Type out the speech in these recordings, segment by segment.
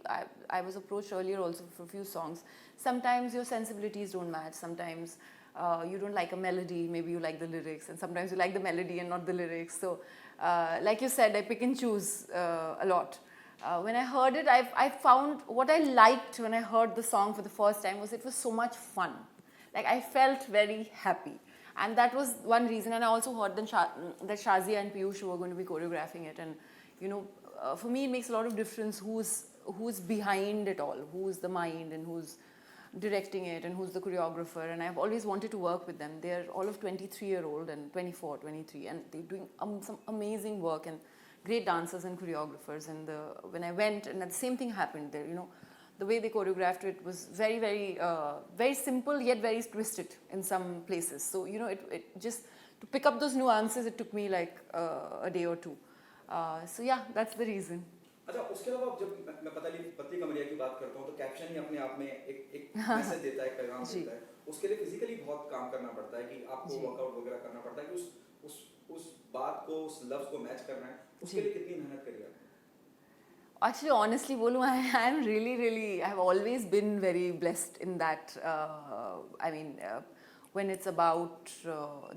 I was approached earlier also for a few songs. Sometimes your sensibilities don't match. Sometimes you don't like a melody, maybe you like the lyrics, and sometimes you like the melody and not the lyrics. So, like you said, I pick and choose a lot. When I heard it, I found what I liked when I heard the song for the first time was it was so much fun. Like I felt very happy. And that was one reason. And I also heard that Shazia and Piyush were going to be choreographing it. And, you know, for me, it makes a lot of difference who's behind it all, who's the mind and who's directing it and who's the choreographer. And I've always wanted to work with them. They're all of 23-year-old and 24, 23, and they're doing some amazing work and great dancers and choreographers. And when I went, and the same thing happened there, you know, the way they choreographed it was very, very, very simple yet very twisted in some places. So, you know, it just, to pick up those nuances, it took me like a day or two. So yeah, that's the reason. अच्छा, उसके अलावा जब मैं पतली कमरिया की बात करता हूँ तो कैप्शन ही अपने आप में एक मैसेज देता है, एक पैगाम देता है. उसके लिए फिजिकली बहुत काम करना पड़ता है कि आपको वर्कआउट वगैरह करना पड़ता है कि उस बात को, उस लफ्ज को मैच करना है. उसके लिए कितनी मेहनत करी आपने? Actually, honestly, Bolu, I'm really, I have always been very blessed in that. I mean, when it's about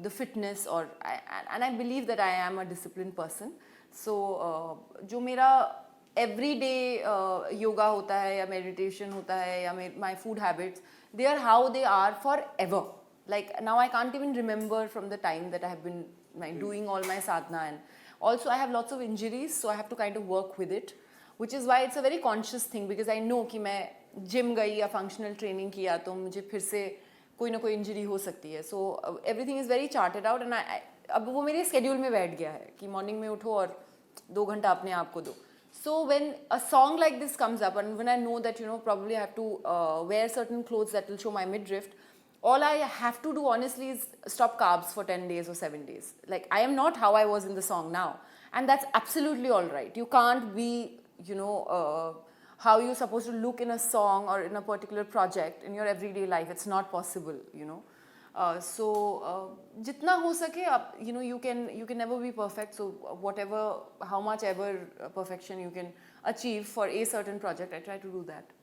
the fitness, and I believe that I am a disciplined person. So, जो मेरा everyday yoga होता है या meditation होता है या my food habits, they are how they are forever. Like now, I can't even remember from the time that I have been doing all my sadhana, and also I have lots of injuries, so I have to kind of work with it. Which is why it's a very conscious thing, because I know कि मैं gym गई या functional training किया तो मुझे फिर से कोई ना कोई injury हो सकती है. So everything is very charted out, and अब वो मेरे schedule में बैठ गया है कि morning में उठो और 2 घंटा अपने आप को दो. So when a song like this comes up, and when I know that, you know, probably I have to wear certain clothes that will show my midriff, all I have to do honestly is stop carbs for 10 days or 7 days. Like I am not how I was in the song now, and that's absolutely all right. You can't be, you know, how you're supposed to look in a song or in a particular project in your everyday life. It's not possible, you know. So jitna ho sake, you know, you can never be perfect. So whatever, how much ever perfection you can achieve for a certain project, I try to do that.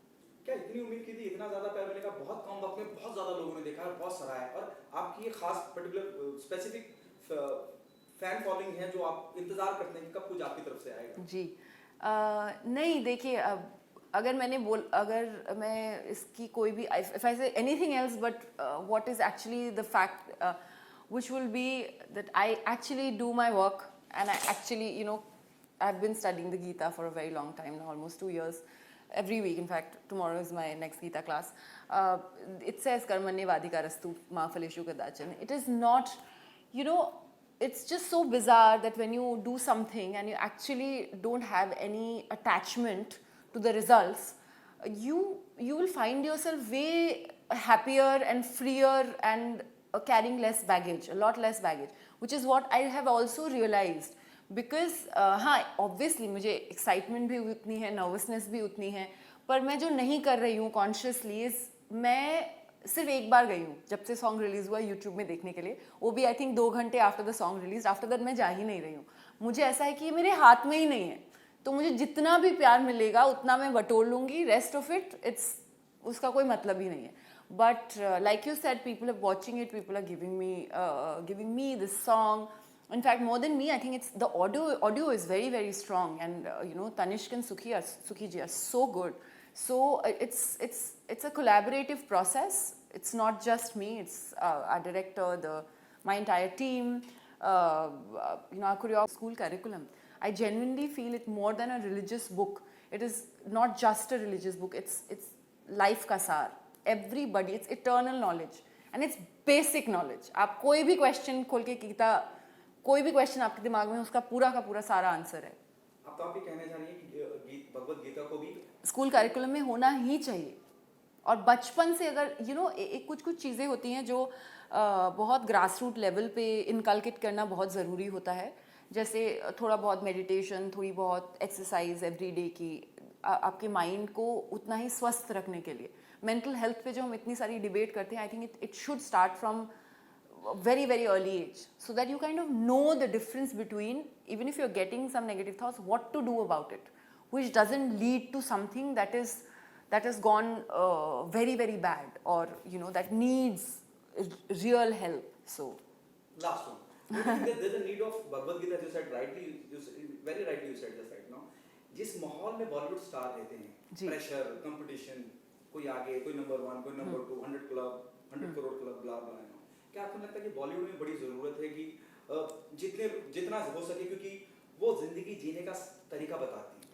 क्या इतनी उम्मीद की थी, इतना ज्यादा प्यार मिलेगा? बहुत कम वक्त में बहुत ज्यादा लोगों ने देखा है, बहुत सराहा है, और आपकी ये खास पर्टिकुलर स्पेसिफिक फैन फॉलोइंग है जो आप इंतजार करते हैं कि कब कुछ आपकी तरफ से आएगा. जी. नहीं, देखिए, अगर मैं इसकी कोई भी, if I say anything else, but what is actually the fact, which will be that I actually do my work, and I actually, you know, I've been studying the Gita for a very long time now, almost 2 years. Every week, in fact, tomorrow is my next Gita class. It says Karmanyavadhikarastu ma phaleshu kadachan. It is not, you know, it's just so bizarre that when you do something and you actually don't have any attachment to the results, you will find yourself way happier and freer and carrying less baggage, a lot less baggage, which is what I have also realized. Because हाँ, obviously मुझे excitement भी उतनी है, nervousness भी उतनी है, पर मैं जो नहीं कर रही हूँ consciously is मैं सिर्फ एक बार गई हूँ जब से सॉन्ग रिलीज हुआ यूट्यूब में देखने के लिए, वो भी आई थिंक 2 घंटे after the song release. After that मैं जा ही नहीं रही हूँ. मुझे ऐसा है कि ये मेरे हाथ में ही नहीं है, तो मुझे जितना भी प्यार मिलेगा उतना मैं बटोर लूँगी. रेस्ट ऑफ इट, इट्स उसका कोई मतलब ही नहीं है. But like you said, people are watching it, people are giving me this song. In fact, more than me, I think it's the audio is very, very strong, and you know, Tanishq and Sukhi ji are so good. So it's a collaborative process. It's not just me. It's our director, my entire team, you know, our choreography, school curriculum. I genuinely feel it more than a religious book. It is not just a religious book. It's life ka saar. Everybody, it's eternal knowledge, and it's basic knowledge. आप कोई भी question खोल के गीता, कोई भी question आपके दिमाग में, उसका पूरा का पूरा सारा आंसर है. अब तो आप ये कहने जा रही हैं कि भगवत गीता को भी स्कूल करिकुलम में होना ही चाहिए. और बचपन से अगर यू नो, कुछ चीज़ें होती हैं जो बहुत ग्रास रूट लेवल पे इनकलकेट करना बहुत ज़रूरी होता है. जैसे थोड़ा बहुत मेडिटेशन, थोड़ी बहुत एक्सरसाइज एवरीडे की, आपके माइंड को उतना ही स्वस्थ रखने के लिए. मेंटल हेल्थ पे जो हम इतनी सारी डिबेट करते हैं, I think it should start from very, very early age, so that you kind of know the difference between, even if you're getting some negative thoughts, what to do about it, which doesn't lead to something that has gone very very bad, or you know, that needs real help. So Last one. Do you think that there's a need of Bhagavad Gita, as you said rightly, very rightly you said just right now, जिस माहौल में Bollywood star रहते हैं, pressure, competition, कोई आगे, कोई number 1, कोई number 2, 100 club, 100 crore club, ब्ला ब्ला, क्या आपको लगता है कि बॉलीवुड में बड़ी जरूरत है कि जितना हो सके, क्योंकि वो जिंदगी जीने का तरीका बताती है?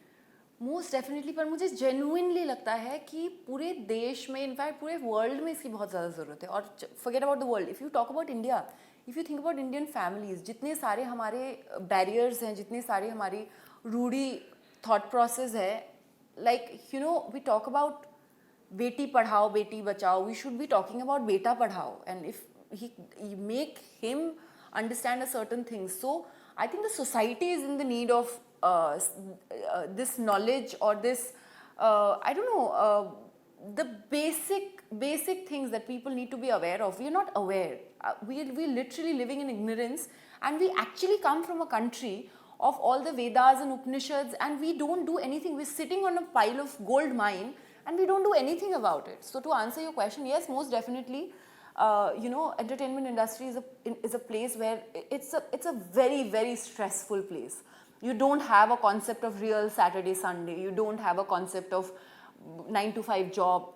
मोस्ट डेफिनेटली, पर मुझे जेन्युइनली लगता है कि पूरे देश में, इनफैक्ट पूरे वर्ल्ड में इसकी बहुत ज़्यादा ज़रूरत है. और forget about the world, if you talk about India, if you think about Indian families, जितने सारे हमारे बैरियर्स हैं, जितने सारी हमारी रूढ़ी थॉट प्रोसेस है, like you know, we talk about Beti Padhao Beti Bachao, we should be talking about beta padhao, and if he make him understand a certain thing. So I think the society is in the need of this knowledge, or this I don't know, the basic things that people need to be aware of. We are not aware. We literally living in ignorance, and we actually come from a country of all the Vedas and Upanishads, and we don't do anything. We're sitting on a pile of gold mine, and we don't do anything about it. So to answer your question, yes, most definitely, you know, entertainment industry is a place where it's a very very stressful place. You don't have a concept of real Saturday Sunday. You don't have a concept of 9 to 5 job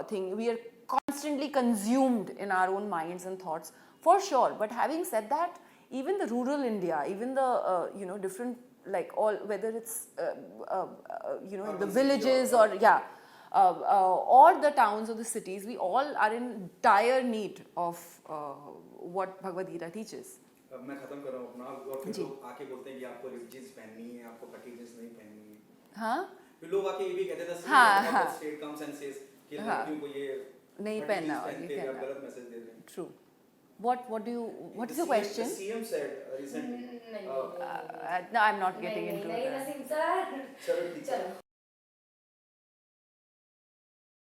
thing. We are constantly consumed in our own minds and thoughts, for sure. But having said that, even the rural India, even the you know, different, like all, whether it's you know, the villages or or the towns or the cities, we all are in dire need of what Bhagavad Gita teaches. मैं खत्म कर रहा हूँ अपना, और फिर लोग आके बोलते हैं कि आपको रिप जीन्स पहननी है, आपको कटी जीन्स नहीं पहननी है. हाँ, फिर लोग आके ये भी कहते थे, हाँ. स्टेट कम्स एंड सेज कि लड़कियों को ये नहीं पहनना, और ये आप गलत मैसेज दे रहे हैं. True. What is your question? The CM said recently. No, I'm not getting into that. Naseem sir,